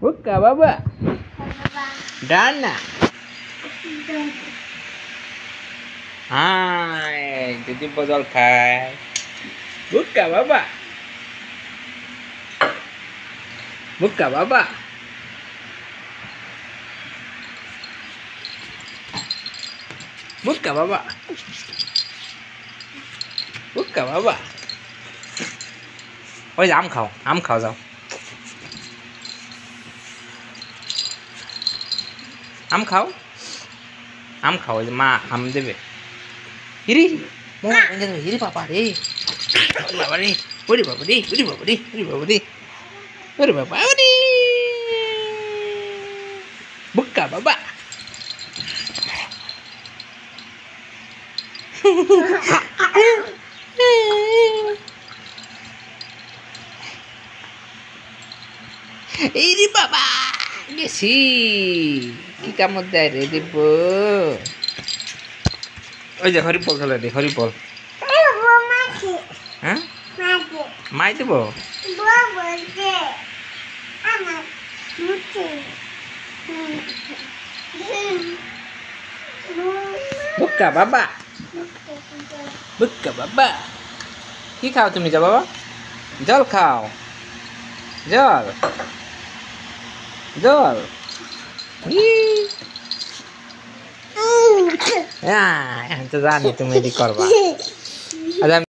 বুক্কা বাবা ডান না হাই যদি বদল খায় বুক্কা বাবা বুক্কা বাবা বুক্কা বাবা বুক্কা বাবা ওই আম খাও যাও আম খাও ওই মা আম দেবে হিরি হিরি বাবা রে বাবা রে ওরে বাবা রে ওরে বাবা রে ওরে বাবা রে ওরে বাবা রে বুক্কা বাবা এই বাবা গেছি কি কামড় দেয় রে দেব ওই যে হরিপল খেলে রে হরিপল হ্যাঁ মাই দেব বুক্কা বাবা বুক্কা বাবা কি খাও তুমি যা বাবা জল খাও জল জল হ্যাঁ তো জানি তুমি এদিক করবা